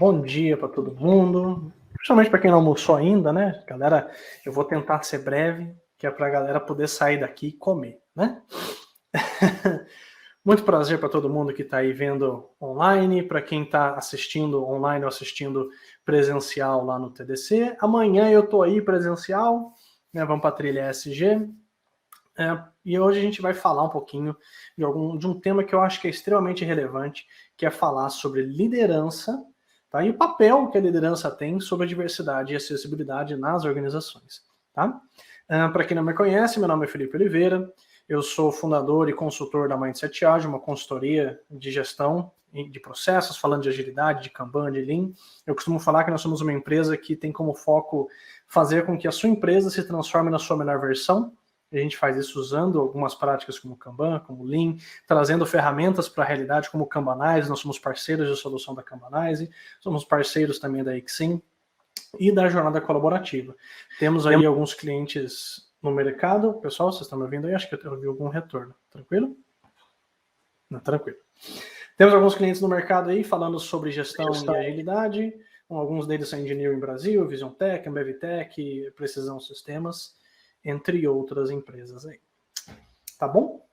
Bom dia para todo mundo, principalmente para quem não almoçou ainda, né? Galera, eu vou tentar ser breve, que é para a galera poder sair daqui e comer, né? Muito prazer para todo mundo que está aí vendo online, para quem está assistindo online ou assistindo presencial lá no TDC. Amanhã eu estou aí presencial, né? Vamos para a trilha SG. E hoje a gente vai falar um pouquinho de um tema que eu acho que é extremamente relevante, que é falar sobre liderança, tá? E o papel que a liderança tem sobre a diversidade e acessibilidade nas organizações. Tá? Para quem não me conhece, meu nome é Felipe Oliveira, eu sou fundador e consultor da Mindset Agile, uma consultoria de gestão de processos, falando de agilidade, de Kanban, de Lean. Eu costumo falar que nós somos uma empresa que tem como foco fazer com que a sua empresa se transforme na sua melhor versão. A gente faz isso usando algumas práticas como Kanban, como Lean, trazendo ferramentas para a realidade como o Kanbanize. Nós somos parceiros de solução da Kanbanize, somos parceiros também da Exim e da jornada colaborativa. Temos aí alguns clientes no mercado. Pessoal, vocês estão me ouvindo aí? Acho que eu ouvi algum retorno. Tranquilo? Não, tranquilo. Temos alguns clientes no mercado aí falando sobre gestão e agilidade. Alguns deles são Engineering Brasil, Vision Tech, Ambevitec, Precisão Sistemas, entre outras empresas aí. Tá bom?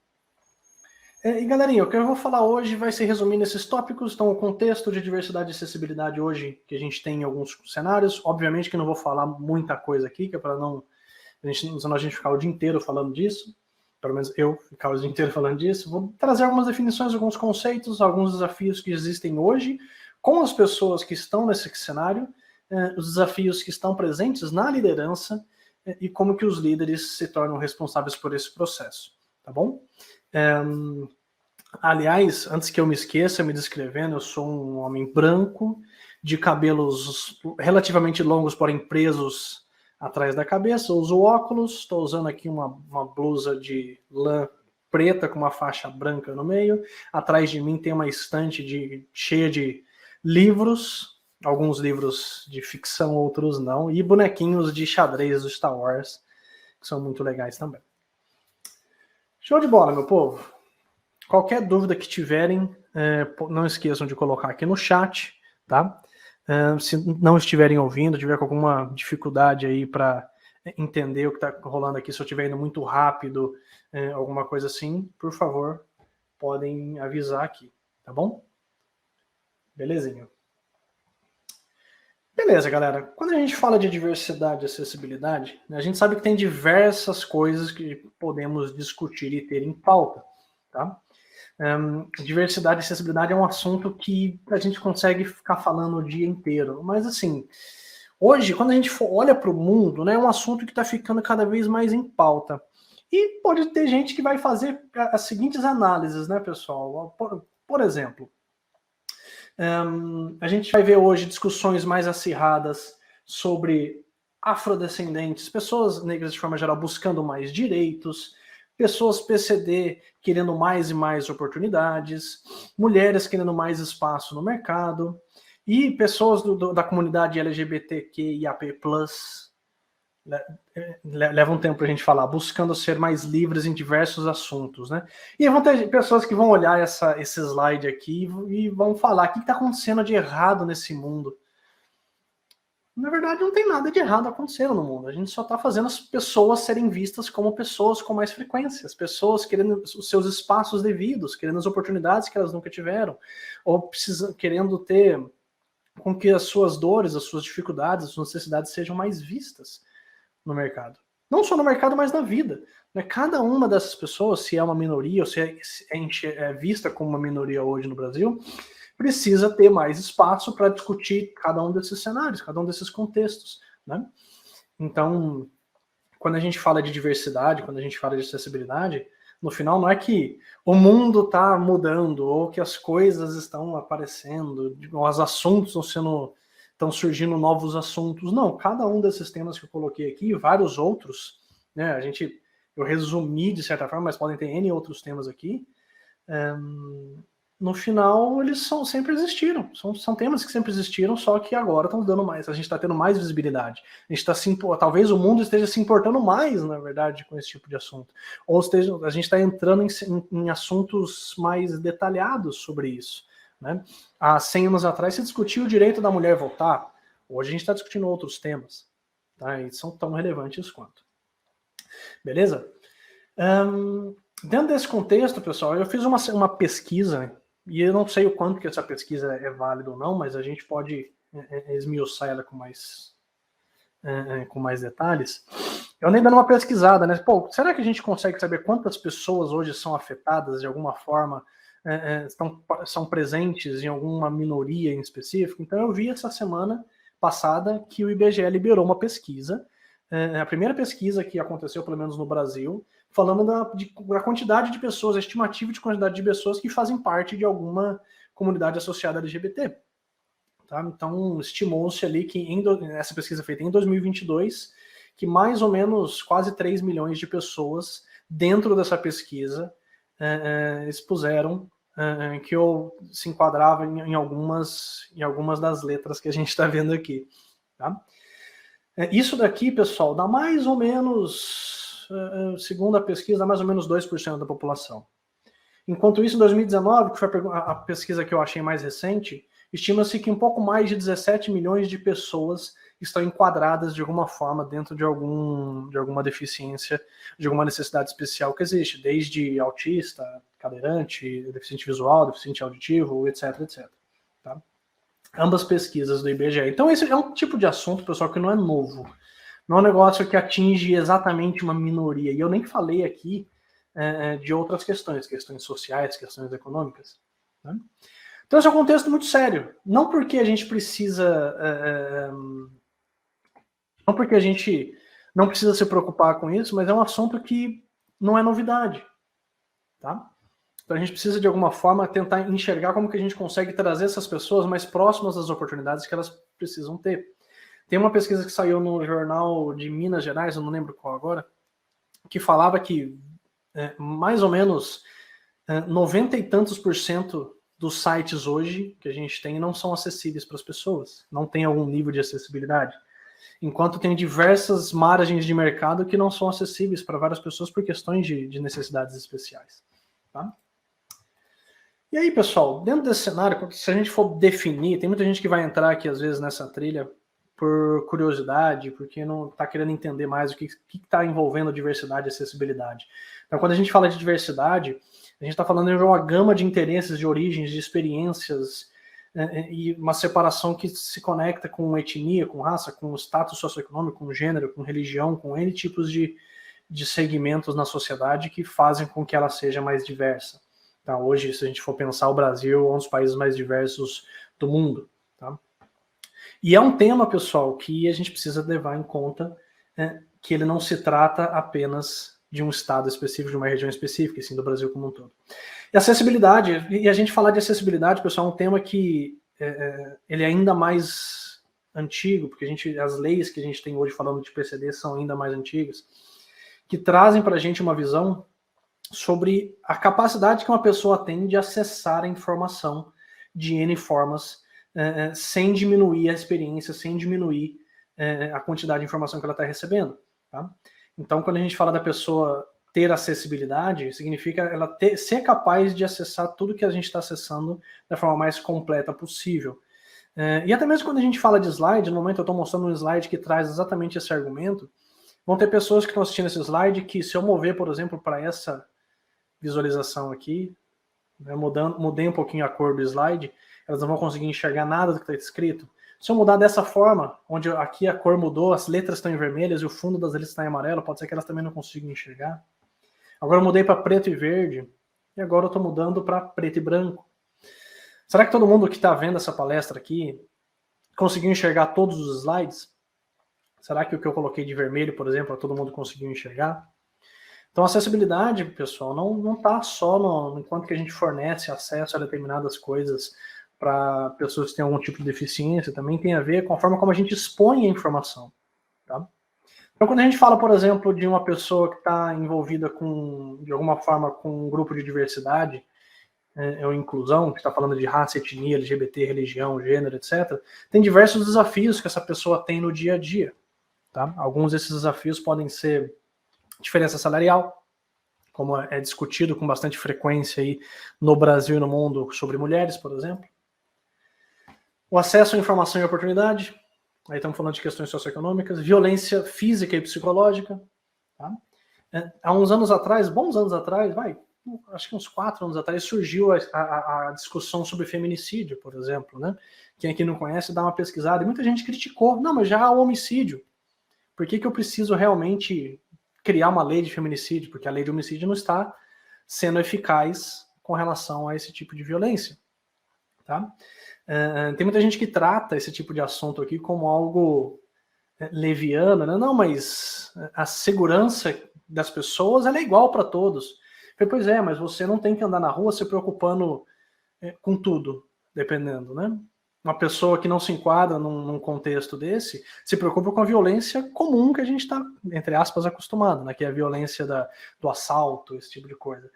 E galerinha, o que eu vou falar hoje vai se resumir nesses tópicos. Então, o contexto de diversidade e acessibilidade hoje, que a gente tem em alguns cenários. Obviamente que não vou falar muita coisa aqui, que é para senão a gente ficar o dia inteiro falando disso. Pelo menos eu ficar o dia inteiro falando disso. Vou trazer algumas definições, alguns conceitos, alguns desafios que existem hoje com as pessoas que estão nesse cenário, os desafios que estão presentes na liderança, e como que os líderes se tornam responsáveis por esse processo, tá bom? Aliás, antes que eu me esqueça, me descrevendo, eu sou um homem branco, de cabelos relativamente longos, porém presos atrás da cabeça, eu uso óculos, estou usando aqui uma blusa de lã preta com uma faixa branca no meio, atrás de mim tem uma estante cheia de livros, alguns livros de ficção, outros não, e bonequinhos de xadrez do Star Wars, que são muito legais também. Show de bola, meu povo! Qualquer dúvida que tiverem, não esqueçam de colocar aqui no chat, tá? Se não estiverem ouvindo, tiver com alguma dificuldade aí para entender o que está rolando aqui, se eu estiver indo muito rápido, alguma coisa assim, por favor, podem avisar aqui, tá bom? Belezinha. Beleza, galera. Quando a gente fala de diversidade e acessibilidade, a gente sabe que tem diversas coisas que podemos discutir e ter em pauta, tá? Diversidade e acessibilidade é um assunto que a gente consegue ficar falando o dia inteiro, mas assim, hoje, quando a gente olha para o mundo, né, é um assunto que está ficando cada vez mais em pauta. E pode ter gente que vai fazer as seguintes análises, né, pessoal? Por exemplo, a gente vai ver hoje discussões mais acirradas sobre afrodescendentes, pessoas negras de forma geral buscando mais direitos, pessoas PCD querendo mais e mais oportunidades, mulheres querendo mais espaço no mercado, e pessoas da comunidade LGBTQIAP+, leva um tempo para a gente falar, buscando ser mais livres em diversos assuntos, né? E vão ter pessoas que vão olhar esse slide aqui e vão falar o que está acontecendo de errado nesse mundo. Na verdade, não tem nada de errado acontecendo no mundo. A gente só está fazendo as pessoas serem vistas como pessoas com mais frequência, as pessoas querendo os seus espaços devidos, querendo as oportunidades que elas nunca tiveram, ou querendo ter com que as suas dores, as suas dificuldades, as suas necessidades sejam mais vistas no mercado. Não só no mercado, mas na vida. Cada uma dessas pessoas, se é uma minoria ou se é vista como uma minoria hoje no Brasil, precisa ter mais espaço para discutir cada um desses cenários, cada um desses contextos, né? Então, quando a gente fala de diversidade, quando a gente fala de acessibilidade, no final não é que o mundo está mudando ou que as coisas estão aparecendo, os assuntos estão surgindo novos assuntos. Não, cada um desses temas que eu coloquei aqui, e vários outros, né? Eu resumi de certa forma, mas podem ter N outros temas aqui. No final, eles sempre existiram. São temas que sempre existiram, só que agora estão dando mais. A gente está tendo mais visibilidade. Talvez o mundo esteja se importando mais, na verdade, com esse tipo de assunto. Ou a gente está entrando em assuntos mais detalhados sobre isso. né? Há 100 anos atrás se discutia o direito da mulher votar. Hoje a gente está discutindo outros temas, tá? E são tão relevantes quanto. Beleza? Dentro desse contexto, pessoal, eu fiz uma pesquisa, e eu não sei o quanto que essa pesquisa é válida ou não, mas a gente pode esmiuçar ela com mais detalhes. Eu andei dando uma pesquisada, né? Pô, será que a gente consegue saber quantas pessoas hoje são afetadas de alguma forma, são presentes em alguma minoria em específico? Então eu vi essa semana passada que o IBGE liberou uma pesquisa, a primeira pesquisa que aconteceu, pelo menos no Brasil, falando da quantidade de pessoas, a estimativa de quantidade de pessoas que fazem parte de alguma comunidade associada LGBT. Tá? Então, estimou-se ali que, essa pesquisa feita em 2022, que mais ou menos quase 3 milhões de pessoas dentro dessa pesquisa expuseram que eu se enquadrava em algumas das letras que a gente está vendo aqui. Tá? Isso daqui, pessoal, dá mais ou menos, segundo a pesquisa, dá mais ou menos 2% da população. Enquanto isso, em 2019, que foi a pesquisa que eu achei mais recente, estima-se que um pouco mais de 17 milhões de pessoas estão enquadradas de alguma forma dentro de alguma deficiência, de alguma necessidade especial que existe, desde autista, cadeirante, deficiente visual, deficiente auditivo, etc, etc. Tá? Ambas pesquisas do IBGE. Então esse é um tipo de assunto, pessoal, que não é novo. Não é um negócio que atinge exatamente uma minoria. E eu nem falei aqui de outras questões sociais, questões econômicas. Né? Então esse é um contexto muito sério. Não porque a gente precisa... não porque a gente não precisa se preocupar com isso, mas é um assunto que não é novidade. Tá? Então a gente precisa, de alguma forma, tentar enxergar como que a gente consegue trazer essas pessoas mais próximas das oportunidades que elas precisam ter. Tem uma pesquisa que saiu no jornal de Minas Gerais, eu não lembro qual agora, que falava que mais ou menos 90 e tantos % dos sites hoje que a gente tem não são acessíveis para as pessoas, não tem algum nível de acessibilidade. Enquanto tem diversas margens de mercado que não são acessíveis para várias pessoas por questões de necessidades especiais. Tá? E aí, pessoal, dentro desse cenário, se a gente for definir, tem muita gente que vai entrar aqui, às vezes, nessa trilha por curiosidade, porque não está querendo entender mais o que está envolvendo diversidade e acessibilidade. Então, quando a gente fala de diversidade, a gente está falando de uma gama de interesses, de origens, de experiências, e uma separação que se conecta com etnia, com raça, com status socioeconômico, com gênero, com religião, com N tipos de segmentos na sociedade que fazem com que ela seja mais diversa. Tá? Hoje, se a gente for pensar, o Brasil é um dos países mais diversos do mundo. Tá? E é um tema, pessoal, que a gente precisa levar em conta, que ele não se trata apenas de um estado específico, de uma região específica, assim, do Brasil como um todo. E acessibilidade, e a gente falar de acessibilidade, pessoal, é um tema que ele é ainda mais antigo, porque as leis que a gente tem hoje falando de PCD são ainda mais antigas, que trazem para a gente uma visão sobre a capacidade que uma pessoa tem de acessar a informação de N formas, sem diminuir a experiência, sem diminuir a quantidade de informação que ela está recebendo. Tá? Então, quando a gente fala da pessoa ter acessibilidade, significa ela ser capaz de acessar tudo que a gente está acessando da forma mais completa possível. E até mesmo quando a gente fala de slide, no momento eu estou mostrando um slide que traz exatamente esse argumento, vão ter pessoas que estão assistindo esse slide que, se eu mover, por exemplo, para essa visualização aqui, né, mudei um pouquinho a cor do slide, elas não vão conseguir enxergar nada do que está escrito. Se eu mudar dessa forma, onde aqui a cor mudou, as letras estão em vermelhas e o fundo das letras está em amarelo, pode ser que elas também não consigam enxergar. Agora eu mudei para preto e verde, e agora eu estou mudando para preto e branco. Será que todo mundo que está vendo essa palestra aqui conseguiu enxergar todos os slides? Será que o que eu coloquei de vermelho, por exemplo, todo mundo conseguiu enxergar? Então, a acessibilidade, pessoal, não está só enquanto que a gente fornece acesso a determinadas coisas para pessoas que têm algum tipo de deficiência, também tem a ver com a forma como a gente expõe a informação. Tá? Então, quando a gente fala, por exemplo, de uma pessoa que está envolvida de alguma forma com um grupo de diversidade, ou inclusão, que está falando de raça, etnia, LGBT, religião, gênero, etc., tem diversos desafios que essa pessoa tem no dia a dia. Tá? Alguns desses desafios podem ser diferença salarial, como é discutido com bastante frequência aí no Brasil e no mundo sobre mulheres, por exemplo. O acesso à informação e oportunidade, aí estamos falando de questões socioeconômicas, violência física e psicológica. Tá? Há uns anos atrás, bons anos atrás, acho que uns 4 anos atrás, surgiu a discussão sobre feminicídio, por exemplo. Né? Quem aqui não conhece, dá uma pesquisada, e muita gente criticou. Não, mas já há o homicídio. Por que eu preciso realmente criar uma lei de feminicídio? Porque a lei de homicídio não está sendo eficaz com relação a esse tipo de violência. Tá? Tem muita gente que trata esse tipo de assunto aqui como algo leviano, né? Não, mas a segurança das pessoas ela é igual para todos. Pois é, mas você não tem que andar na rua se preocupando com tudo, dependendo, né? Uma pessoa que não se enquadra num contexto desse se preocupa com a violência comum que a gente está, entre aspas, acostumado, né? Que é a violência do assalto, esse tipo de coisa.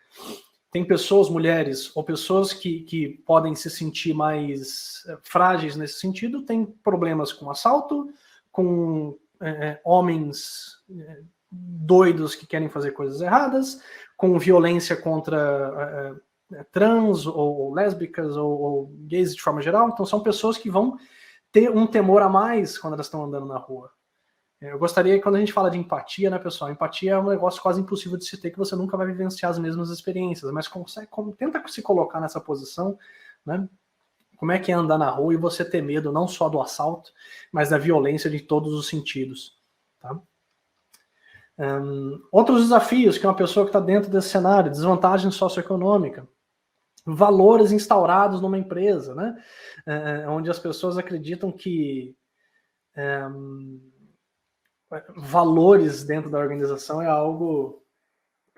Tem pessoas, mulheres, ou pessoas que podem se sentir mais frágeis nesse sentido, tem problemas com assalto, com homens doidos que querem fazer coisas erradas, com violência contra trans ou lésbicas ou gays de forma geral. Então são pessoas que vão ter um temor a mais quando elas estão andando na rua. Eu gostaria que quando a gente fala de empatia, né, pessoal, empatia é um negócio quase impossível de se ter, que você nunca vai vivenciar as mesmas experiências, mas tenta se colocar nessa posição, né? Como é que é andar na rua e você ter medo não só do assalto, mas da violência de todos os sentidos, tá? Outros desafios que uma pessoa que está dentro desse cenário, desvantagem socioeconômica, valores instaurados numa empresa, né? Onde as pessoas acreditam que valores dentro da organização é algo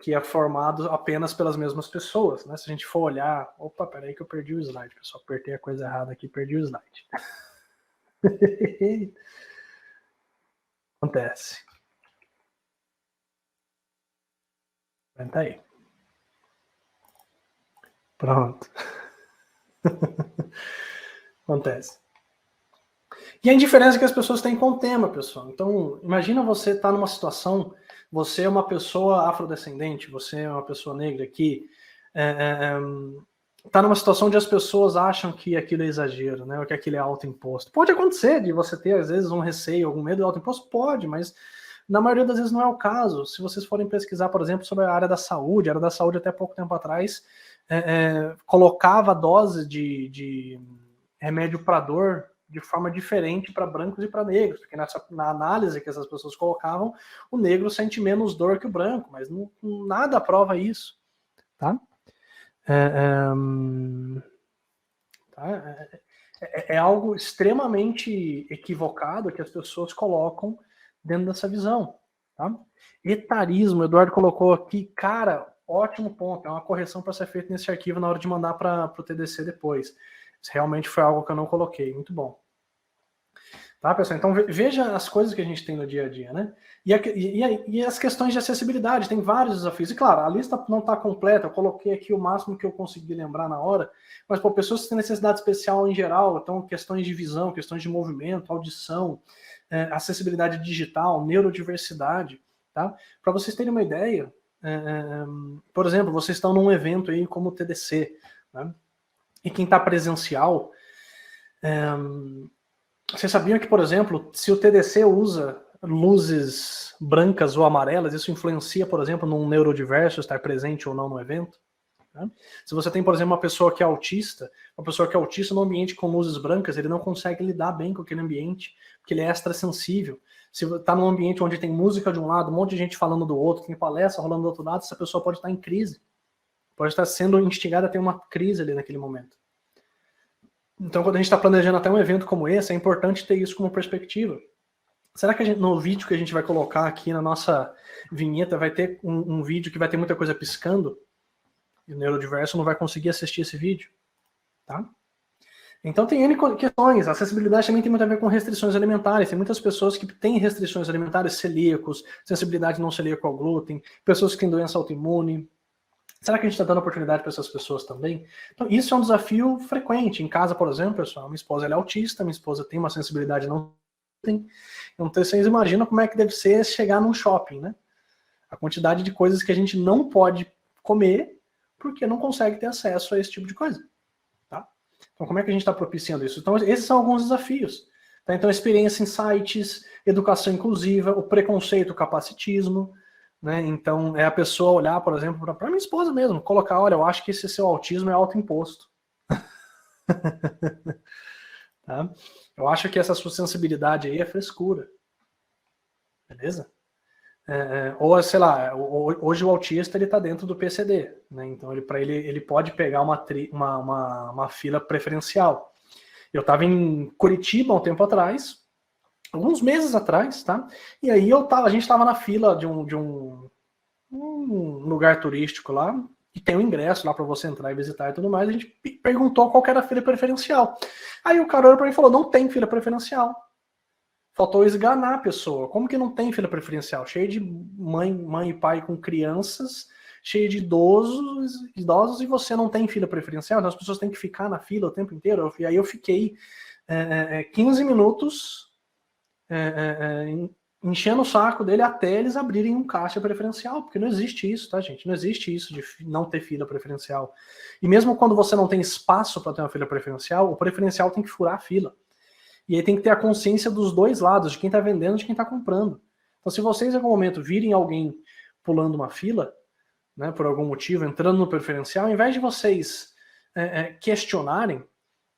que é formado apenas pelas mesmas pessoas, né? Se a gente for olhar... Opa, peraí que eu perdi o slide, pessoal. Apertei a coisa errada aqui, perdi o slide. Acontece. Aguenta aí. Pronto. Acontece. E a indiferença que as pessoas têm com o tema, pessoal. Então, imagina você estar numa situação, você é uma pessoa afrodescendente, você é uma pessoa negra que está numa situação onde as pessoas acham que aquilo é exagero, né, ou que aquilo é autoimposto. Pode acontecer de você ter, às vezes, um receio, algum medo de autoimposto? Pode, mas na maioria das vezes não é o caso. Se vocês forem pesquisar, por exemplo, sobre a área da saúde até pouco tempo atrás colocava dose de remédio para dor de forma diferente para brancos e para negros, porque na análise que essas pessoas colocavam, o negro sente menos dor que o branco, mas nada prova isso, tá? É algo extremamente equivocado que as pessoas colocam dentro dessa visão, tá? Etarismo, o Eduardo colocou aqui, cara, ótimo ponto, é uma correção para ser feita nesse arquivo na hora de mandar para o TDC depois. Isso realmente foi algo que eu não coloquei, muito bom. Tá, pessoal? Então veja as coisas que a gente tem no dia a dia, né? E as questões de acessibilidade, tem vários desafios. E claro, a lista não está completa, eu coloquei aqui o máximo que eu consegui lembrar na hora, mas para pessoas que têm necessidade especial em geral, então questões de visão, questões de movimento, audição, acessibilidade digital, neurodiversidade, tá? Para vocês terem uma ideia, por exemplo, vocês estão num evento aí como o TDC, né? E quem está presencial, vocês sabiam que, por exemplo, se o TDC usa luzes brancas ou amarelas, isso influencia, por exemplo, num neurodiverso estar presente ou não no evento? Né? Se você tem, por exemplo, uma pessoa que é autista no ambiente com luzes brancas, ele não consegue lidar bem com aquele ambiente, porque ele é extrasensível. Se está num ambiente onde tem música de um lado, um monte de gente falando do outro, tem palestra rolando do outro lado, essa pessoa pode estar em crise. Pode estar sendo instigada a ter uma crise ali naquele momento. Então, quando a gente está planejando até um evento como esse, é importante ter isso como perspectiva. Será que no vídeo que a gente vai colocar aqui na nossa vinheta vai ter um vídeo que vai ter muita coisa piscando? E o neurodiverso não vai conseguir assistir esse vídeo, tá? Então tem N questões. A acessibilidade também tem muito a ver com restrições alimentares. Tem muitas pessoas que têm restrições alimentares, celíacos, sensibilidade não celíaca ao glúten, pessoas que têm doença autoimune. Será que a gente está dando oportunidade para essas pessoas também? Então, isso é um desafio frequente. Em casa, por exemplo, pessoal, minha esposa ela é autista, minha esposa tem uma sensibilidade não tem. Então, vocês imaginam como é que deve ser chegar num shopping, né? A quantidade de coisas que a gente não pode comer porque não consegue ter acesso a esse tipo de coisa. Tá? Então, como é que a gente está propiciando isso? Então, esses são alguns desafios. Tá? Então, experiência em sites, educação inclusiva, o preconceito, o capacitismo. Né? Então, é a pessoa olhar, por exemplo, para minha esposa mesmo, colocar, olha, eu acho que esse seu autismo é autoimposto. Tá? Eu acho que essa sua sensibilidade aí é frescura. Beleza? Ou, sei lá, hoje o autista ele está dentro do PCD, né? Então ele pode pegar uma fila preferencial. Eu estava em Curitiba um tempo atrás, alguns meses atrás, tá? E aí a gente estava na fila de um lugar turístico lá, e tem um ingresso lá para você entrar e visitar e tudo mais. A gente perguntou qual que era a fila preferencial. Aí o cara olhou para mim e falou: não tem fila preferencial. Faltou esganar a pessoa. Como que não tem fila preferencial? Cheio de mãe e pai com crianças, cheio de idosos, e você não tem fila preferencial, então as pessoas têm que ficar na fila o tempo inteiro. E aí eu fiquei 15 minutos enchendo o saco dele até eles abrirem um caixa preferencial, porque não existe isso, tá, gente? Não existe isso de não ter fila preferencial. E mesmo quando você não tem espaço para ter uma fila preferencial, o preferencial tem que furar a fila. E aí tem que ter a consciência dos dois lados, de quem está vendendo e de quem está comprando. Então, se vocês em algum momento virem alguém pulando uma fila, né, por algum motivo, entrando no preferencial, ao invés de vocês questionarem,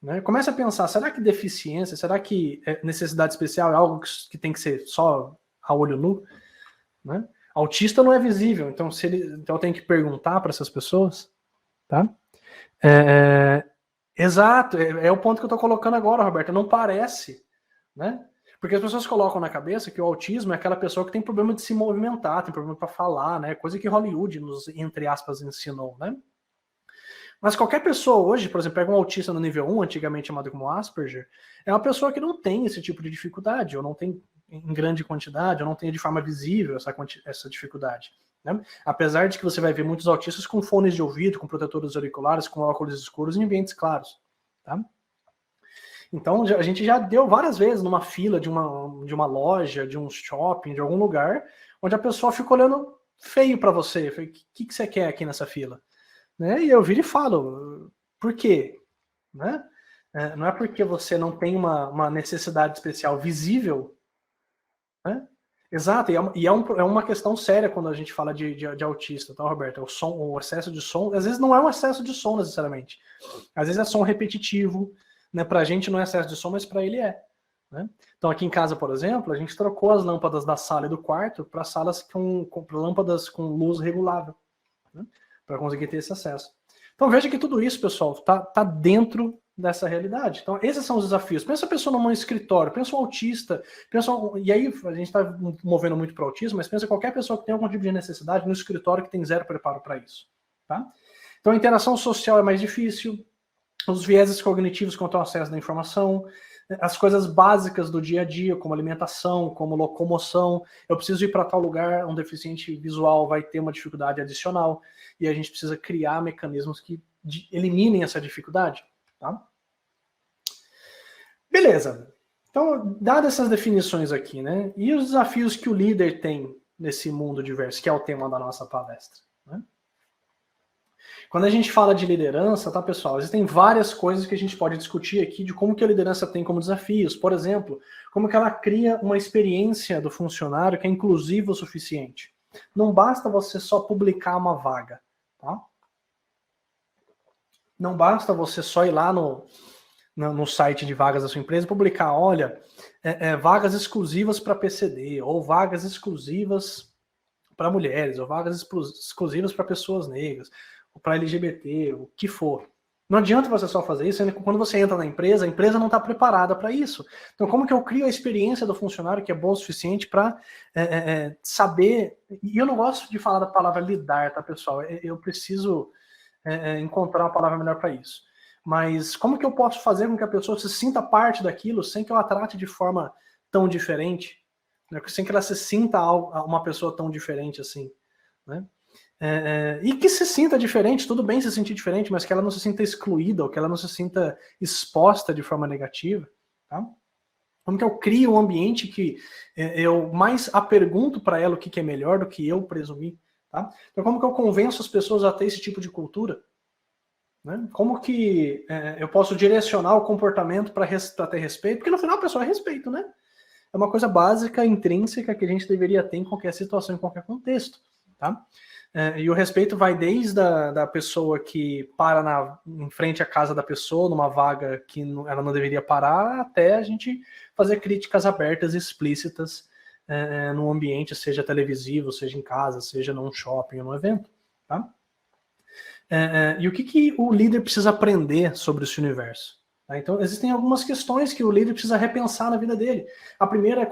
né, comece a pensar, será que deficiência, será que necessidade especial é algo que tem que ser só a olho nu? Né? Autista não é visível, então, então eu tenho que perguntar para essas pessoas. Tá? Exato, é o ponto que eu estou colocando agora, Roberto. Não parece, né? Porque as pessoas colocam na cabeça que o autismo é aquela pessoa que tem problema de se movimentar, tem problema para falar, né? Coisa que Hollywood nos, entre aspas, ensinou, né? Mas qualquer pessoa hoje, por exemplo, pega um autista no nível 1, antigamente chamado como Asperger, é uma pessoa que não tem esse tipo de dificuldade, ou não tem em grande quantidade, ou não tem de forma visível essa dificuldade. Né? Apesar de que você vai ver muitos autistas com fones de ouvido, com protetores auriculares, com óculos escuros em ambientes claros. Tá? Então, a gente já deu várias vezes numa fila de uma loja, de um shopping, de algum lugar, onde a pessoa fica olhando feio para você. O que você quer aqui nessa fila? Né? E eu viro e falo, por quê? Né? Não é porque você não tem uma necessidade especial visível, né? Exato, e é uma questão séria quando a gente fala de autista, tá, Roberto? O excesso de som, às vezes não é um excesso de som necessariamente. Às vezes é som repetitivo, né? Pra gente não é excesso de som, mas para ele é. Né? Então aqui em casa, por exemplo, a gente trocou as lâmpadas da sala e do quarto para salas com lâmpadas com luz regulável, né? Para conseguir ter esse acesso. Então veja que tudo isso, pessoal, tá dentro dessa realidade. Então esses são os desafios. Pensa a pessoa num escritório, pensa um autista, e aí a gente está movendo muito para o autismo, mas pensa qualquer pessoa que tem algum tipo de necessidade no escritório que tem zero preparo para isso. Tá? Então a interação social é mais difícil, os vieses cognitivos quanto ao acesso da informação, as coisas básicas do dia a dia, como alimentação, como locomoção. Eu preciso ir para tal lugar, um deficiente visual vai ter uma dificuldade adicional, e a gente precisa criar mecanismos que eliminem essa dificuldade. Tá? Beleza. Então, dadas essas definições aqui, né? E os desafios que o líder tem nesse mundo diverso, que é o tema da nossa palestra, né? Quando a gente fala de liderança, tá, pessoal? Existem várias coisas que a gente pode discutir aqui de como que a liderança tem como desafios. Por exemplo, como que ela cria uma experiência do funcionário que é inclusiva o suficiente. Não basta você só publicar uma vaga, tá? Não basta você só ir lá no site de vagas da sua empresa e publicar, olha, vagas exclusivas para PCD, ou vagas exclusivas para mulheres, ou vagas exclusivas para pessoas negras, ou para LGBT, o que for. Não adianta você só fazer isso, quando você entra na empresa, a empresa não está preparada para isso. Então, como que eu crio a experiência do funcionário que é boa o suficiente para saber... E eu não gosto de falar da palavra lidar, tá, pessoal? Eu preciso encontrar uma palavra melhor para isso. Mas como que eu posso fazer com que a pessoa se sinta parte daquilo sem que eu a trate de forma tão diferente? Né? Sem que ela se sinta uma pessoa tão diferente assim, né? E que se sinta diferente, tudo bem se sentir diferente, mas que ela não se sinta excluída, ou que ela não se sinta exposta de forma negativa. Tá? Como que eu crio um ambiente que eu mais pergunto para ela o que é melhor do que eu presumir. Tá? Então como que eu convenço as pessoas a ter esse tipo de cultura? Né? Como que eu posso direcionar o comportamento para ter respeito? Porque no final a pessoa é respeito, né? É uma coisa básica, intrínseca, que a gente deveria ter em qualquer situação, em qualquer contexto, tá? E o respeito vai desde da pessoa que para em frente à casa da pessoa, numa vaga que ela não deveria parar, até a gente fazer críticas abertas e explícitas no ambiente, seja televisivo, seja em casa, seja num shopping ou num evento, tá? E o que o líder precisa aprender sobre esse universo? Tá? Então, existem algumas questões que o líder precisa repensar na vida dele. A primeira é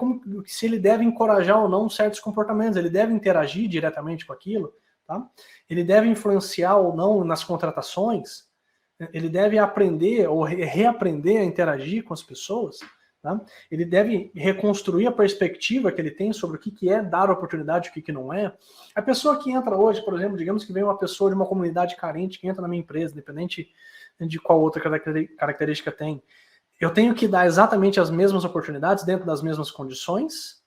se ele deve encorajar ou não certos comportamentos, ele deve interagir diretamente com aquilo, tá? Ele deve influenciar ou não nas contratações, ele deve aprender ou reaprender a interagir com as pessoas, tá? Ele deve reconstruir a perspectiva que ele tem sobre o que é dar oportunidade e o que não é. A pessoa que entra hoje, por exemplo, digamos que vem uma pessoa de uma comunidade carente que entra na minha empresa, independente de qual outra característica tem, eu tenho que dar exatamente as mesmas oportunidades dentro das mesmas condições.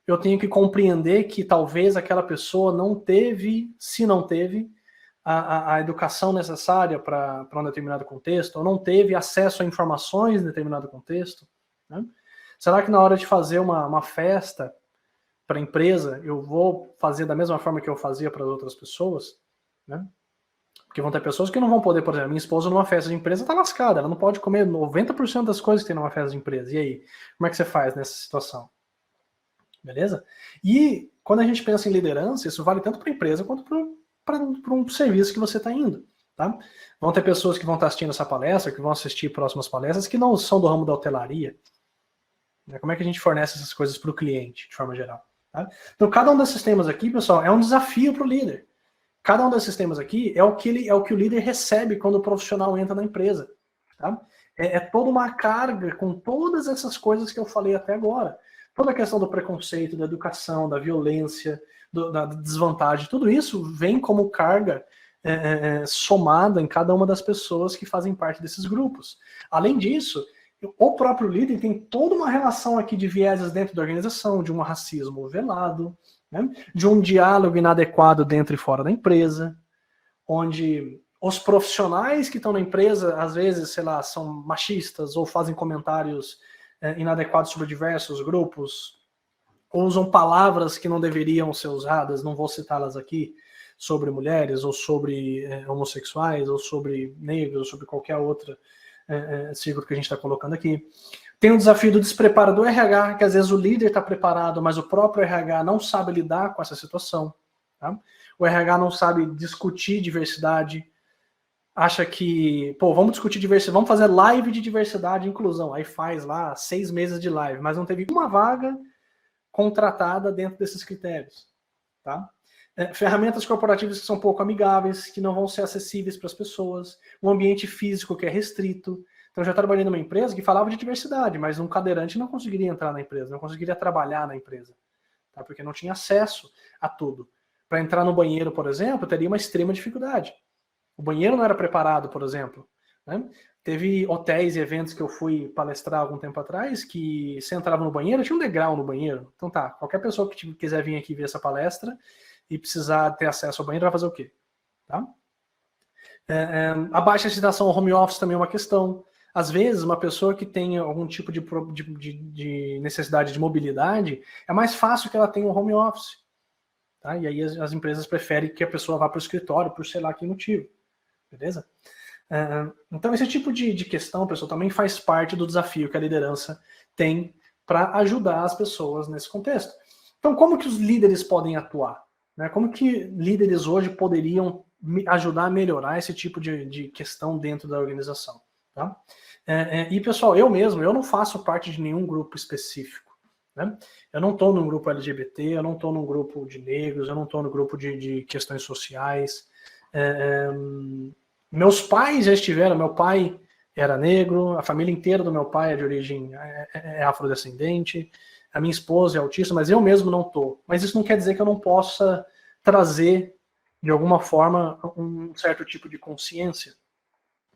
Eu tenho que compreender que talvez aquela pessoa não teve, se não teve, a educação necessária para um determinado contexto, ou não teve acesso a informações em determinado contexto. Né? Será que na hora de fazer uma festa para a empresa, eu vou fazer da mesma forma que eu fazia para as outras pessoas? Né? Porque vão ter pessoas que não vão poder, por exemplo, minha esposa numa festa de empresa está lascada, ela não pode comer 90% das coisas que tem numa festa de empresa. E aí, como é que você faz nessa situação? Beleza? E quando a gente pensa em liderança, isso vale tanto para a empresa quanto para um serviço que você está indo. Tá? Vão ter pessoas que vão estar assistindo essa palestra, que vão assistir próximas palestras, que não são do ramo da hotelaria. Como é que a gente fornece essas coisas para o cliente, de forma geral? Tá? Então, cada um desses temas aqui, pessoal, é um desafio para o líder. Cada um desses temas aqui é o que o líder recebe quando o profissional entra na empresa. Tá? É toda uma carga com todas essas coisas que eu falei até agora. Toda a questão do preconceito, da educação, da violência, da desvantagem, tudo isso vem como carga somada em cada uma das pessoas que fazem parte desses grupos. Além disso, o próprio líder tem toda uma relação aqui de vieses dentro da organização, de um racismo velado, né? De um diálogo inadequado dentro e fora da empresa, onde os profissionais que estão na empresa, às vezes, sei lá, são machistas ou fazem comentários inadequados sobre diversos grupos, ou usam palavras que não deveriam ser usadas, não vou citá-las aqui, sobre mulheres, ou sobre homossexuais, ou sobre negros, ou sobre qualquer outra círculo que a gente está colocando aqui. Tem o desafio do despreparo do RH, que às vezes o líder está preparado, mas o próprio RH não sabe lidar com essa situação. Tá? O RH não sabe discutir diversidade, acha que, vamos discutir diversidade, vamos fazer live de diversidade e inclusão. Aí faz lá 6 meses de live, mas não teve uma vaga contratada dentro desses critérios. Tá? Ferramentas corporativas que são pouco amigáveis, que não vão ser acessíveis para as pessoas, um ambiente físico que é restrito. Então, eu já trabalhei numa empresa que falava de diversidade, mas um cadeirante não conseguiria entrar na empresa, não conseguiria trabalhar na empresa, tá? Porque não tinha acesso a tudo. Para entrar no banheiro, por exemplo, teria uma extrema dificuldade. O banheiro não era preparado, por exemplo. Né? Teve hotéis e eventos que eu fui palestrar algum tempo atrás que você entrava no banheiro, tinha um degrau no banheiro. Então tá, qualquer pessoa que quiser vir aqui ver essa palestra e precisar ter acesso ao banheiro vai fazer o quê? Tá? A baixa aceitação ao home office também é uma questão. Às vezes, uma pessoa que tem algum tipo de necessidade de mobilidade, é mais fácil que ela tenha um home office. Tá? E aí as empresas preferem que a pessoa vá para o escritório por sei lá que motivo. Beleza? Então, esse tipo de questão, pessoal, também faz parte do desafio que a liderança tem para ajudar as pessoas nesse contexto. Então, como que os líderes podem atuar? Né? Como que líderes hoje poderiam ajudar a melhorar esse tipo de questão dentro da organização? Tá? E, pessoal, eu não faço parte de nenhum grupo específico. Né? Eu não estou num grupo LGBT, eu não estou num grupo de negros, eu não estou no grupo de questões sociais. Meus pais já estiveram, meu pai era negro, a família inteira do meu pai é de origem afrodescendente, a minha esposa é autista, mas eu mesmo não estou. Mas isso não quer dizer que eu não possa trazer, de alguma forma, um certo tipo de consciência.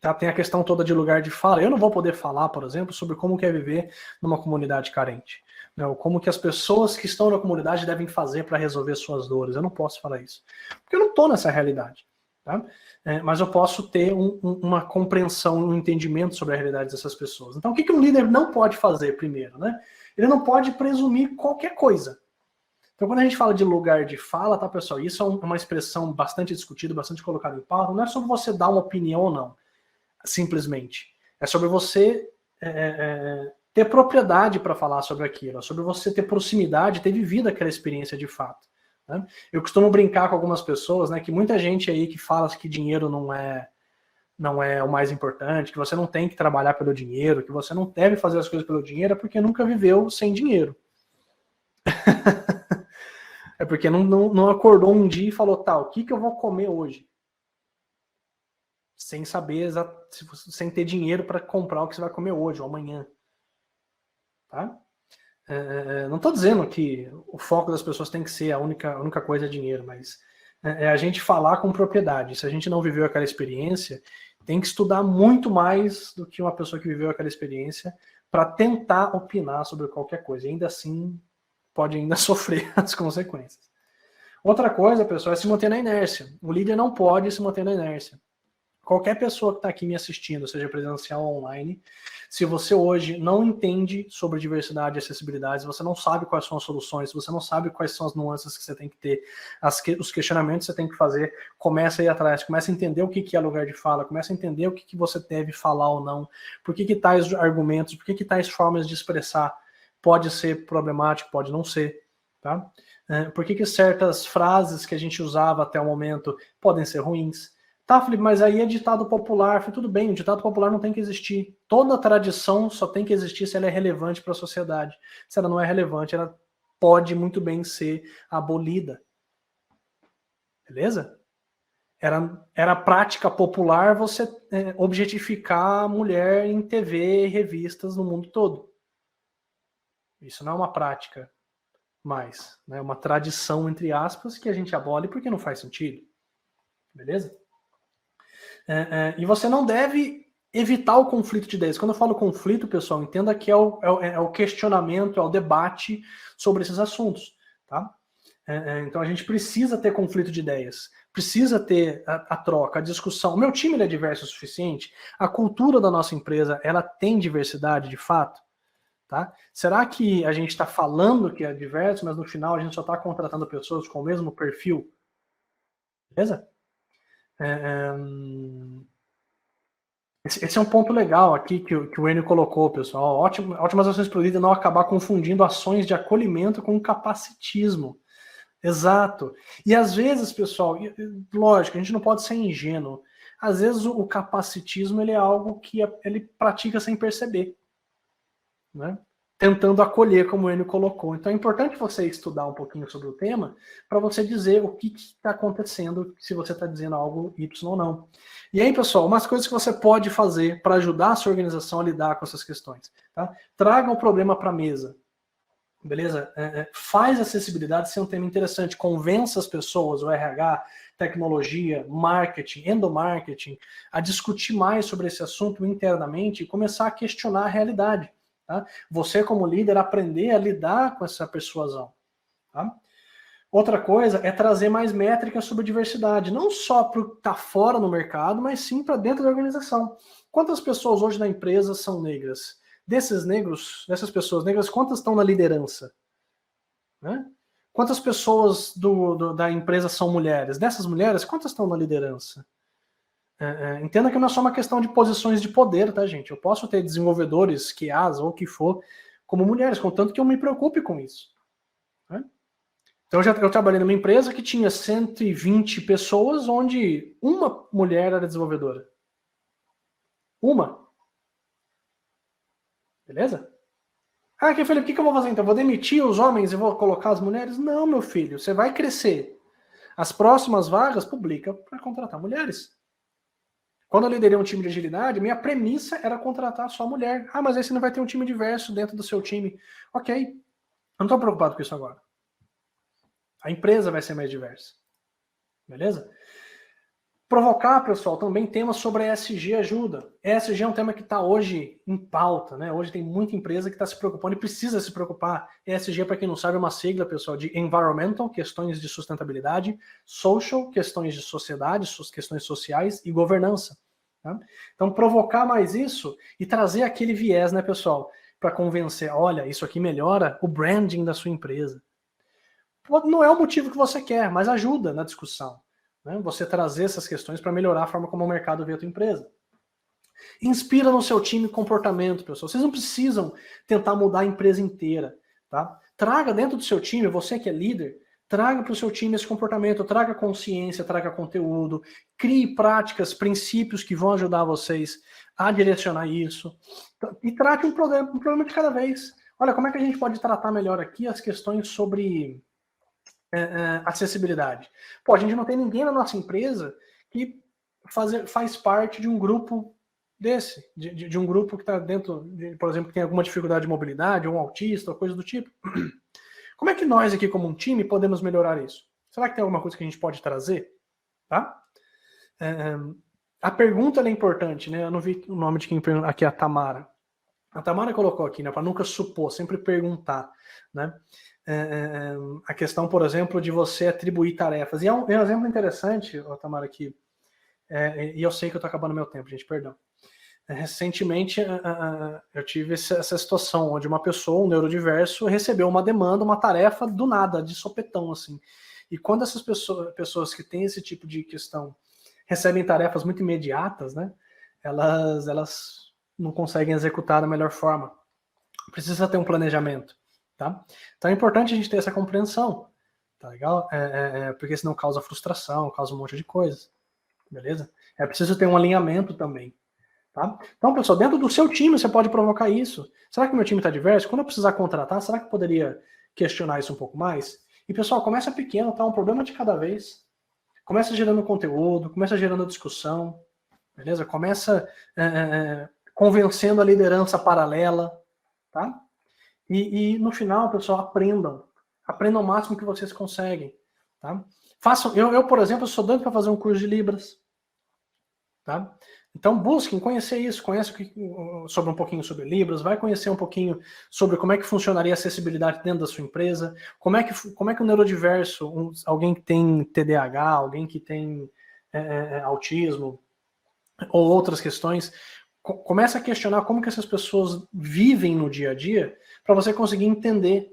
Tá? Tem a questão toda de lugar de fala. Eu não vou poder falar, por exemplo, sobre como que é viver numa comunidade carente. Né? Ou como que as pessoas que estão na comunidade devem fazer para resolver suas dores. Eu não posso falar isso. Porque eu não estou nessa realidade. Tá? Mas eu posso ter uma compreensão, um entendimento sobre a realidade dessas pessoas. Então, o que um líder não pode fazer primeiro? Né? Ele não pode presumir qualquer coisa. Então, quando a gente fala de lugar de fala, tá, pessoal? Isso é uma expressão bastante discutida, bastante colocada em pauta. Não é sobre você dar uma opinião ou não, simplesmente. É sobre você ter propriedade para falar sobre aquilo, é sobre você ter proximidade, ter vivido aquela experiência de fato. Né? Eu costumo brincar com algumas pessoas, né, que muita gente aí que fala que dinheiro não é o mais importante, que você não tem que trabalhar pelo dinheiro, que você não deve fazer as coisas pelo dinheiro, é porque nunca viveu sem dinheiro. É porque não acordou um dia e falou, tá, o que eu vou comer hoje? Sem saber, sem ter dinheiro para comprar o que você vai comer hoje ou amanhã. Tá? Não estou dizendo que o foco das pessoas tem que ser a única coisa é dinheiro, mas é a gente falar com propriedade. Se a gente não viveu aquela experiência, tem que estudar muito mais do que uma pessoa que viveu aquela experiência para tentar opinar sobre qualquer coisa. E ainda assim, pode ainda sofrer as consequências. Outra coisa, pessoal, é se manter na inércia. O líder não pode se manter na inércia. Qualquer pessoa que está aqui me assistindo, seja presencial ou online, se você hoje não entende sobre diversidade e acessibilidade, se você não sabe quais são as soluções, se você não sabe quais são as nuances que você tem que ter, os questionamentos que você tem que fazer, começa a ir atrás, começa a entender o que é lugar de fala, começa a entender o que você deve falar ou não, por que tais argumentos, por que tais formas de expressar pode ser problemático, pode não ser, tá? Por que certas frases que a gente usava até o momento podem ser ruins. Tá, Felipe, mas aí é ditado popular. Falei, tudo bem, o ditado popular não tem que existir. Toda tradição só tem que existir se ela é relevante para a sociedade. Se ela não é relevante, ela pode muito bem ser abolida. Beleza? Era prática popular você objetificar a mulher em TV e revistas no mundo todo. Isso não é uma prática mais. É uma tradição, entre aspas, que a gente abole porque não faz sentido. Beleza? E você não deve evitar o conflito de ideias. Quando eu falo conflito, pessoal, entenda que é o questionamento, é o debate sobre esses assuntos. Tá? Então a gente precisa ter conflito de ideias, precisa ter a troca, a discussão. O meu time é diverso o suficiente? A cultura da nossa empresa, ela tem diversidade de fato? Tá? Será que a gente está falando que é diverso, mas no final a gente só está contratando pessoas com o mesmo perfil? Beleza? Esse é um ponto legal aqui que o Enio colocou, pessoal. Ótimas ações para o líder não acabar confundindo ações de acolhimento com capacitismo. Exato. E às vezes, pessoal, lógico, a gente não pode ser ingênuo. Às vezes o capacitismo ele é algo que ele pratica sem perceber, né? Tentando acolher, como o Enio colocou. Então é importante você estudar um pouquinho sobre o tema para você dizer o que está acontecendo, se você está dizendo algo Y ou não. E aí, pessoal, umas coisas que você pode fazer para ajudar a sua organização a lidar com essas questões. Tá? Traga o problema para a mesa. Beleza? Faz acessibilidade ser um tema interessante. Convença as pessoas, o RH, tecnologia, marketing, endomarketing, a discutir mais sobre esse assunto internamente e começar a questionar a realidade. Tá? Você, como líder, aprender a lidar com essa persuasão. Tá? Outra coisa é trazer mais métricas sobre diversidade, não só para o que está fora no mercado, mas sim para dentro da organização. Quantas pessoas hoje na empresa são negras? Dessas pessoas negras, quantas estão na liderança? Né? Quantas pessoas da empresa são mulheres? Dessas mulheres, quantas estão na liderança? Entenda que não é só uma questão de posições de poder, tá, gente? Eu posso ter desenvolvedores, QAs ou o que for, como mulheres, contanto que eu me preocupe com isso. Né? Então eu trabalhei numa empresa que tinha 120 pessoas, onde uma mulher era desenvolvedora. Uma. Beleza? Ah, Felipe, o que eu vou fazer então? Vou demitir os homens e vou colocar as mulheres? Não, meu filho, você vai crescer. As próximas vagas, publica para contratar mulheres. Quando eu liderei um time de agilidade, minha premissa era contratar só mulher. Ah, mas aí você não vai ter um time diverso dentro do seu time. Ok, eu não estou preocupado com isso agora. A empresa vai ser mais diversa. Beleza? Provocar, pessoal, também temas sobre ESG ajuda. ESG é um tema que está hoje em pauta, né? Hoje tem muita empresa que está se preocupando e precisa se preocupar. ESG, para quem não sabe, é uma sigla, pessoal, de Environmental, questões de sustentabilidade, Social, questões de sociedade, questões sociais e governança. Tá? Então, provocar mais isso e trazer aquele viés, né, pessoal, para convencer, olha, isso aqui melhora o branding da sua empresa. Não é o motivo que você quer, mas ajuda na discussão. Né? Você trazer essas questões para melhorar a forma como o mercado vê a tua empresa. Inspira no seu time comportamento, pessoal. Vocês não precisam tentar mudar a empresa inteira. Tá? Traga dentro do seu time, você que é líder, traga para o seu time esse comportamento, traga consciência, traga conteúdo, crie práticas, princípios que vão ajudar vocês a direcionar isso. E trate um problema de cada vez. Olha, como é que a gente pode tratar melhor aqui as questões sobre acessibilidade? Pô, a gente não tem ninguém na nossa empresa que faz parte de um grupo desse, de um grupo que está dentro, por exemplo, que tem alguma dificuldade de mobilidade, ou um autista, ou coisa do tipo. Como é que nós aqui como um time podemos melhorar isso? Será que tem alguma coisa que a gente pode trazer? Tá? A pergunta é importante, né? Eu não vi o nome de quem perguntou, aqui é a Tamara. A Tamara colocou aqui, né, para nunca supor, sempre perguntar, né? A questão, por exemplo, de você atribuir tarefas. E é um exemplo interessante, Tamara, aqui, e eu sei que eu estou acabando meu tempo, gente, perdão. Recentemente, eu tive essa situação onde uma pessoa, um neurodiverso, recebeu uma demanda, uma tarefa do nada, de sopetão, assim. E quando essas pessoas que têm esse tipo de questão recebem tarefas muito imediatas, né, elas não conseguem executar da melhor forma. Precisa ter um planejamento, tá? Então é importante a gente ter essa compreensão, tá legal? Porque senão causa frustração, causa um monte de coisas, beleza? É preciso ter um alinhamento também, tá? Então, pessoal, dentro do seu time você pode provocar isso. Será que o meu time está diverso? Quando eu precisar contratar, será que eu poderia questionar isso um pouco mais? E, pessoal, começa pequeno, tá? Um problema de cada vez. Começa gerando conteúdo, começa gerando discussão, beleza? Começa convencendo a liderança paralela, tá? E no final, pessoal, aprendam o máximo que vocês conseguem, tá? Façam, eu por exemplo, sou doido para fazer um curso de Libras, tá? Então busquem conhecer isso, conhece sobre um pouquinho sobre Libras, vai conhecer um pouquinho sobre como é que funcionaria a acessibilidade dentro da sua empresa, como é que o neurodiverso, alguém que tem TDAH, alguém que tem autismo ou outras questões, começa a questionar como que essas pessoas vivem no dia a dia para você conseguir entender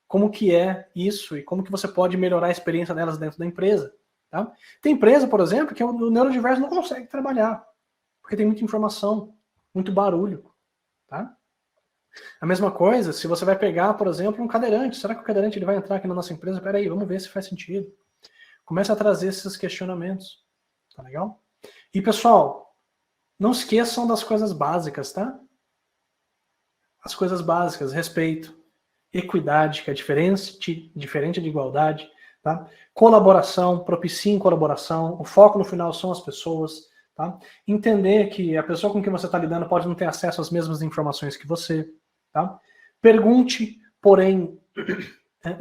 como que é isso e como que você pode melhorar a experiência delas dentro da empresa. Tá? Tem empresa, por exemplo, que o neurodiverso não consegue trabalhar, porque tem muita informação, muito barulho. Tá? A mesma coisa, se você vai pegar, por exemplo, um cadeirante. Será que o cadeirante ele vai entrar aqui na nossa empresa? Peraí, vamos ver se faz sentido. Começa a trazer esses questionamentos. Tá legal? E, pessoal, não esqueçam das coisas básicas, tá? As coisas básicas, respeito, equidade, que é diferente de igualdade, tá? Colaboração, propiciem colaboração, o foco no final são as pessoas, tá? Entender que a pessoa com quem você está lidando pode não ter acesso às mesmas informações que você, tá? Pergunte, porém,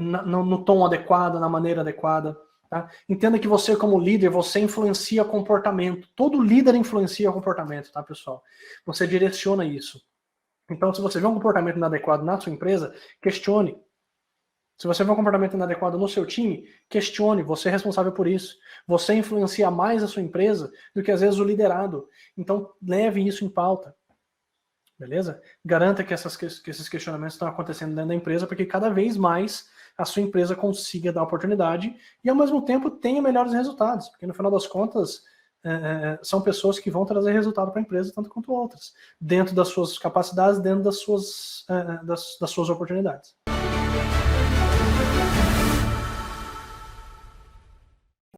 no tom adequado, na maneira adequada, tá? Entenda que você, como líder, você influencia comportamento. Todo líder influencia comportamento, tá, pessoal? Você direciona isso. Então, se você vê um comportamento inadequado na sua empresa, questione. Se você vê um comportamento inadequado no seu time, questione. Você é responsável por isso. Você influencia mais a sua empresa do que, às vezes, o liderado. Então, leve isso em pauta. Beleza? Garanta que esses questionamentos estão acontecendo dentro da empresa, porque cada vez mais a sua empresa consiga dar oportunidade e, ao mesmo tempo, tenha melhores resultados. Porque, no final das contas, são pessoas que vão trazer resultado para a empresa, tanto quanto outras, dentro das suas capacidades, dentro das suas oportunidades.